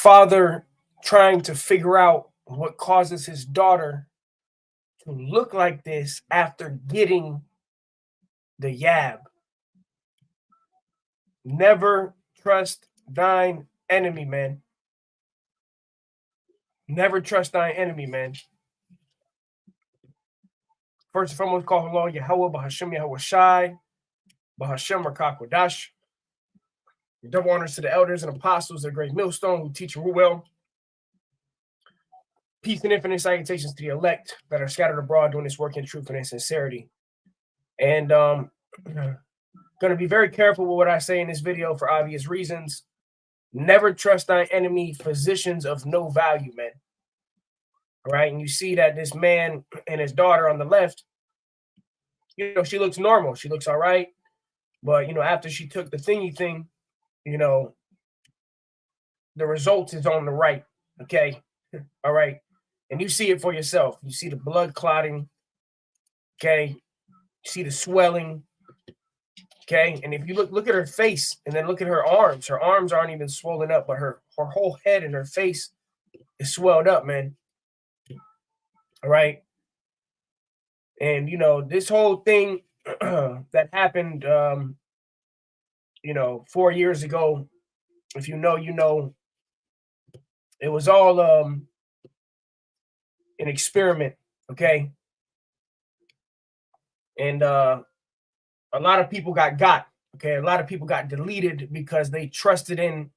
father trying to figure out what causes his daughter to look like this after getting the yab. Never trust thine enemy, man. Never trust thine enemy, man. First and foremost, call Allah Yahweh, Bahashem Yahweh Shai, Bahashem Rakakwadash. Double honors to the elders and apostles, the great millstone who teach and rule well. Peace and infinite salutations to the elect that are scattered abroad doing this work in truth and in sincerity. And going to be very careful with what I say in this video for obvious reasons. Never trust thine enemy, physicians of no value, man. All right, and you see that this man and his daughter on the left, you know, she looks normal. She looks all right. But, you know, after she took the thingy thing, you know, the results is on the right. Okay. All right. And you see it for yourself. You see the blood clotting. Okay. You see the swelling. Okay. And if you look at her face and then look at her arms aren't even swollen up, but her whole head and her face is swelled up, man. All right. And, you know, this whole thing that happened, you know, 4 years ago, if you know, you know, it was all an experiment. Okay. And a lot of people got. Okay. A lot of people got deleted because they trusted in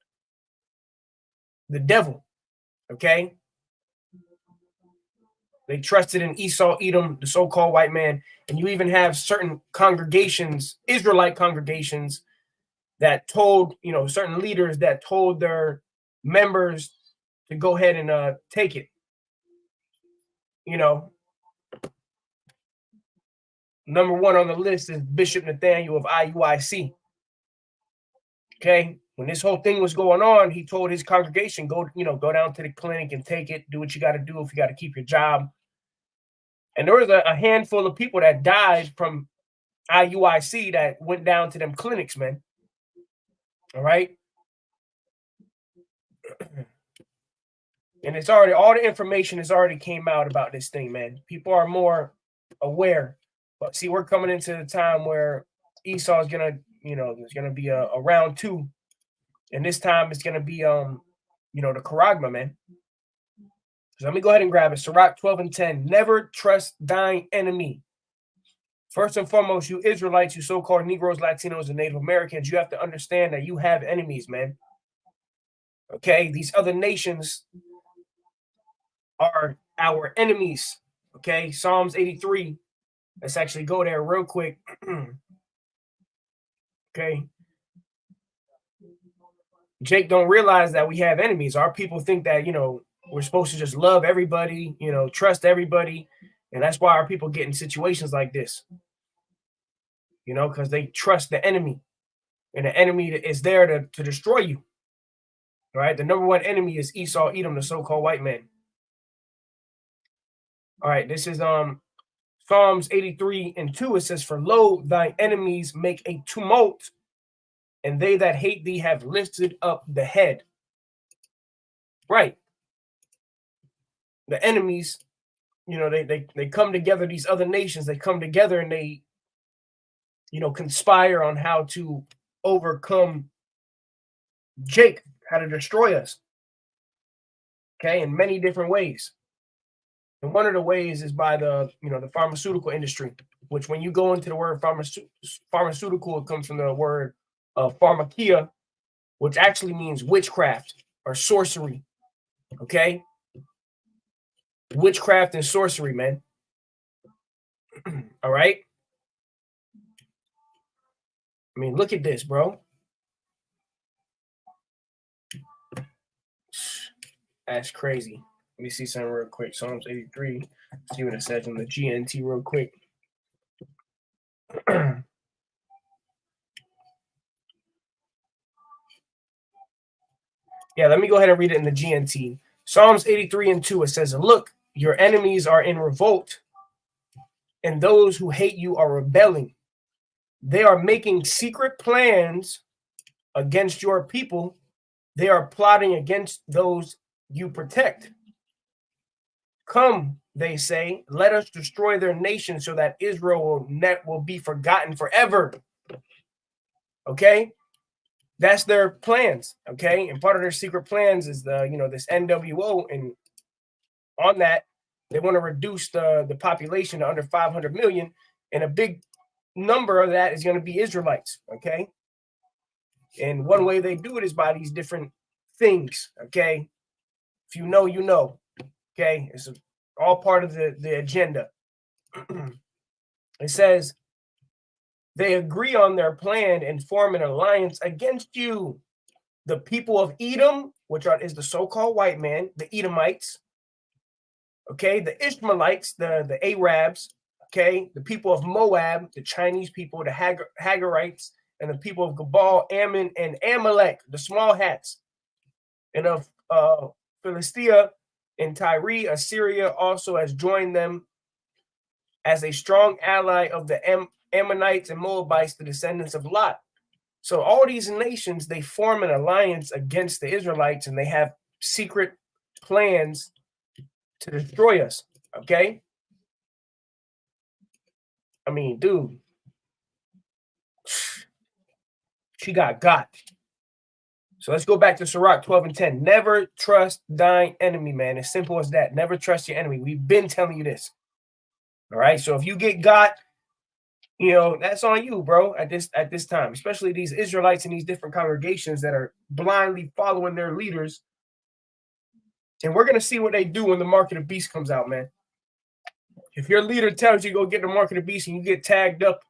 the devil. Okay. They trusted in Esau, Edom, the so-called white man. And you even have certain congregations, Israelite congregations, that told, you know, certain leaders that told their members to go ahead and take it. You know, number one on the list is Bishop Nathaniel of IUIC. Okay. When this whole thing was going on, he told his congregation, go down to the clinic and take it. Do what you got to do if you got to keep your job. And there was a handful of people that died from IUIC that went down to them clinics, man. All right. And it's already, all the information has already came out about this thing, man. People are more aware. But see, we're coming into the time where Esau is gonna, you know, there's gonna be a round two, and this time it's gonna be you know, the Charagma, man. So let me go ahead and grab it. Sirach 12:10. Never trust thine enemy. First and foremost, you Israelites, you so-called Negroes, Latinos, and Native Americans, you have to understand that you have enemies, man. Okay, these other nations are our enemies. Okay, Psalms 83. Let's actually go there real quick. Okay. Jake don't realize that we have enemies. Our people think that, you know, we're supposed to just love everybody, you know, trust everybody. And that's why our people get in situations like this. You know, because they trust the enemy. And the enemy is there to destroy you. All right. The number one enemy is Esau, Edom, the so-called white man. All right. This is Psalms 83:2. It says, for lo, thy enemies make a tumult, and they that hate thee have lifted up the head. Right. The enemies, you know, they come together, these other nations, they come together and they, you know, conspire on how to overcome Jake, how to destroy us. Okay, in many different ways. And one of the ways is by the, you know, the pharmaceutical industry, which when you go into the word pharmaceutical, it comes from the word pharmakia, which actually means witchcraft or sorcery. Okay. Witchcraft and sorcery, man. All right. I mean, look at this, bro. That's crazy. Let me see something real quick. Psalms 83. See what it says in the GNT real quick. Yeah, let me go ahead and read it in the GNT. Psalms 83:2. It says, look, your enemies are in revolt, and those who hate you are rebelling. They are making secret plans against your people They are plotting against those you protect. Come, they say, let us destroy their nation so that Israel will be forgotten forever. Okay, that's their plans. Okay, and part of their secret plans is this NWO, and on that they want to reduce the population to under 500 million, and a big number of that is going to be Israelites. Okay, and one way they do it is by these different things. Okay, if you know, you know. Okay, it's all part of the agenda. It says they agree on their plan and form an alliance against you. The people of Edom, which is the so-called white man, the Edomites, okay, the Ishmaelites, the Arabs, okay, the people of Moab, the Chinese people, the Hagarites, and the people of Gabal, Ammon, and Amalek, the small hats, and of Philistia and Tyre. Assyria also has joined them as a strong ally of the Ammonites and Moabites, the descendants of Lot. So all these nations, they form an alliance against the Israelites, and they have secret plans to destroy us. Okay, I mean, dude, she got. So let's go back to Sirach 12 and 10. Never trust thine enemy, man. As simple as that. Never trust your enemy. We've been telling you this. All right. So if you get got, that's on you, bro, at this time, especially these Israelites and these different congregations that are blindly following their leaders. And we're going to see what they do when the mark of the beast comes out, man. If your leader tells you go get the mark of the beast and you get tagged up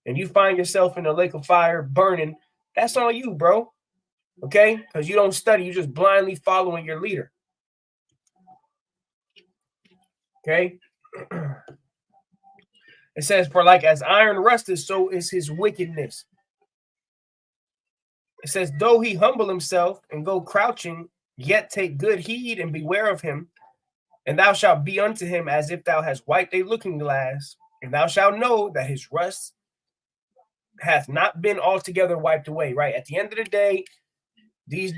and you find yourself in a lake of fire burning, that's on you, bro. Okay? Because you don't study. You're just blindly following your leader. Okay? It says, for like as iron rusted, so is his wickedness. It says, though he humble himself and go crouching, yet take good heed and beware of him. And thou shalt be unto him as if thou hast wiped a looking glass, and thou shalt know that his rust hath not been altogether wiped away. Right? At the end of the day, the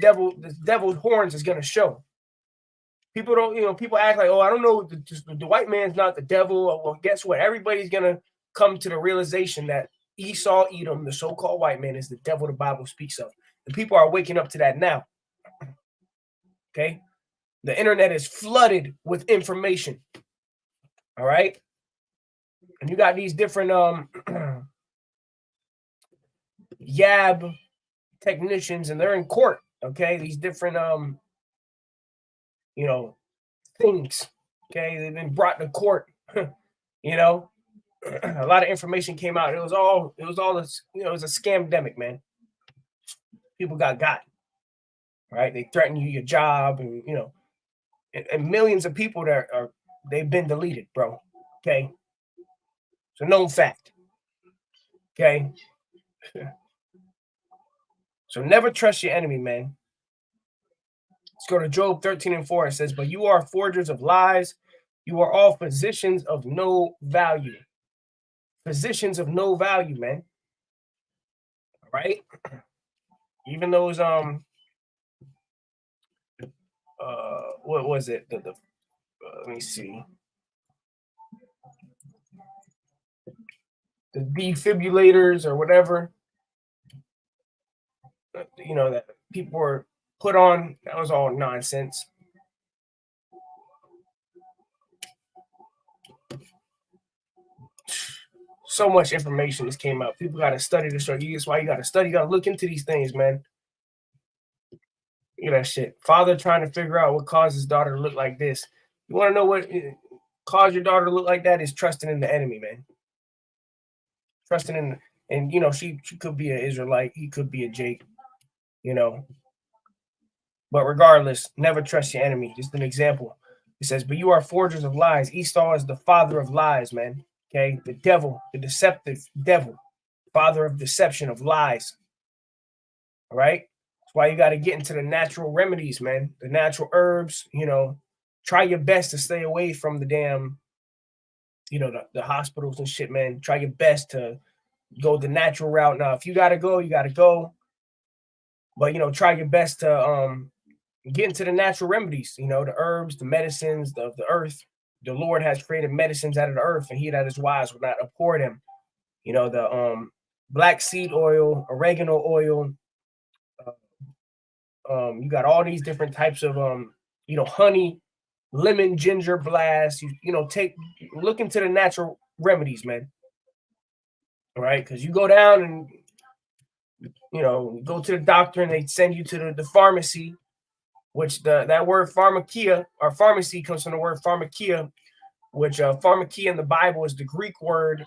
devil's horns is going to show. People don't, people act like, oh, I don't know, the white man's not the devil. Well, guess what? Everybody's going to come to the realization that Esau, Edom, the so-called white man, is the devil the Bible speaks of. And people are waking up to that now. Okay? The internet is flooded with information. All right? And you got these different YAB technicians, and they're in court. Okay? These different things. Okay, they've been brought to court. A lot of information came out. It was all it was a scamdemic, man. People got. Right? They threaten you your job, and and millions of people they've been deleted, bro. Okay. It's a known fact. Okay. So never trust your enemy, man. Let's go to Job 13 and 4. It says, but you are forgers of lies. You are all physicians of no value. Physicians of no value, man. All right. Even those, what was it? Let me see. The defibrillators or whatever, that people were put on, that was all nonsense. So much information just came out. People got to study this. That's why you got to study. You got to look into these things, man. Look at that shit. Father trying to figure out what caused his daughter to look like this. You want to know what caused your daughter to look like that? Is trusting in the enemy, man. Trusting in, and she could be an Israelite. He could be a Jake, But regardless, never trust your enemy. Just an example. It says, but you are forgers of lies. Esau is the father of lies, man. Okay, the devil, the deceptive devil, father of deception, of lies. All right, that's why you got to get into the natural remedies, man. The natural herbs. Try your best to stay away from the damn, the hospitals and shit, man. Try your best to go the natural route. Now, if you got to go, you got to go. But try your best to get into the natural remedies, the herbs, the medicines of the earth. The Lord has created medicines out of the earth, and he that is wise will not abhor them. The black seed oil, oregano oil. You got all these different types of honey, lemon, ginger blast. Look into the natural remedies, man. All right, because you go down and go to the doctor and they send you to the pharmacy, which that word pharmakia or pharmacy comes from the word pharmakia, which pharmakia in the Bible is the Greek word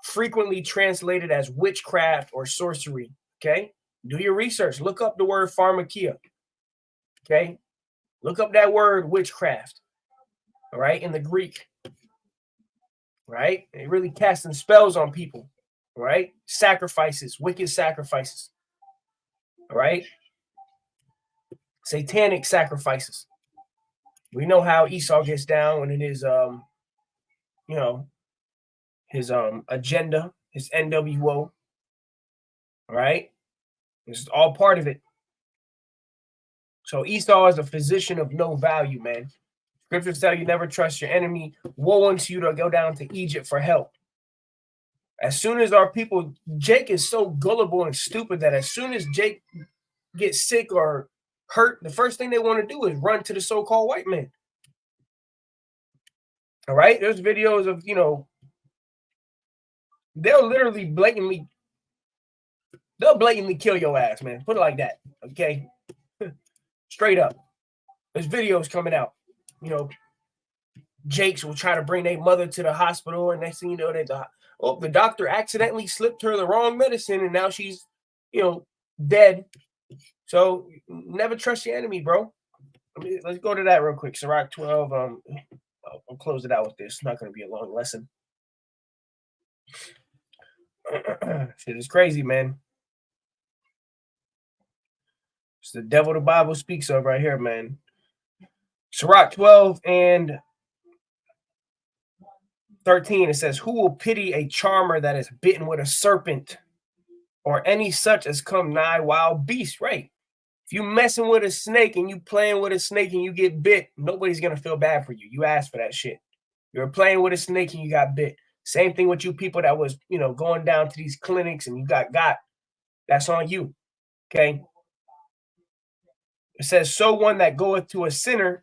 frequently translated as witchcraft or sorcery. Okay, do your research. Look up the word pharmakia. Okay, look up that word witchcraft. All right, in the Greek. Right, it really casting spells on people. Right, sacrifices, wicked sacrifices. All right, satanic sacrifices. We know how Esau gets down when it is his agenda, his NWO. Right, this is all part of it. So Esau is a physician of no value, man. Scriptures tell you never trust your enemy. Woe unto you to go down to Egypt for help. As soon as our people, Jake is so gullible and stupid that as soon as Jake gets sick or hurt, the first thing they want to do is run to the so-called white man. All right, there's videos of they'll blatantly kill your ass, man. Put it like that, okay? Straight up. There's videos coming out. Jakes will try to bring their mother to the hospital, and next thing you know, the doctor accidentally slipped her the wrong medicine, and now she's dead. So never trust your enemy, bro. Let's go to that real quick. Sirach 12. I'll close it out with this. It's not going to be a long lesson. Shit is crazy, man. It's the devil the Bible speaks of right here, man. Sirach 12 and 13, it says, who will pity a charmer that is bitten with a serpent, or any such as come nigh wild beast? Right. If you messing with a snake and you playing with a snake and you get bit, nobody's going to feel bad for you. You asked for that shit. You're playing with a snake and you got bit. Same thing with you people that was, going down to these clinics and you got. That's on you. Okay. It says, so one that goeth to a sinner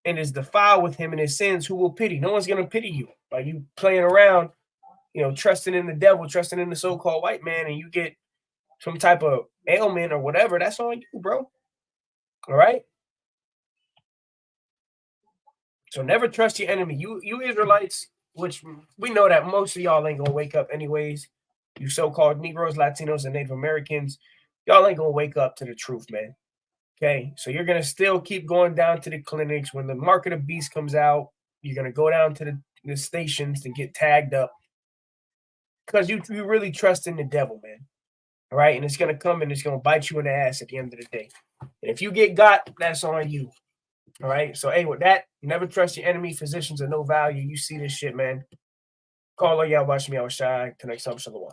and is defiled with him in his sins, who will pity? No one's going to pity you. Like you playing around, trusting in the devil, trusting in the so-called white man, and you get some type of ailment or whatever. That's on you, bro. All right. So never trust your enemy. You Israelites, which we know that most of y'all ain't gonna wake up anyways. You so-called Negroes, Latinos, and Native Americans, y'all ain't gonna wake up to the truth, man. Okay, so you're gonna still keep going down to the clinics. When the Mark of the Beast comes out, you're gonna go down to the stations to get tagged up because you really trust in the devil, man. All right, and it's gonna come and it's gonna bite you in the ass at the end of the day. And if you get got, that's on you. All right, so hey, with that, never trust your enemy. Physicians are no value. You see this shit, man. Call on y'all, watch me, I was shy. Connect some shalom.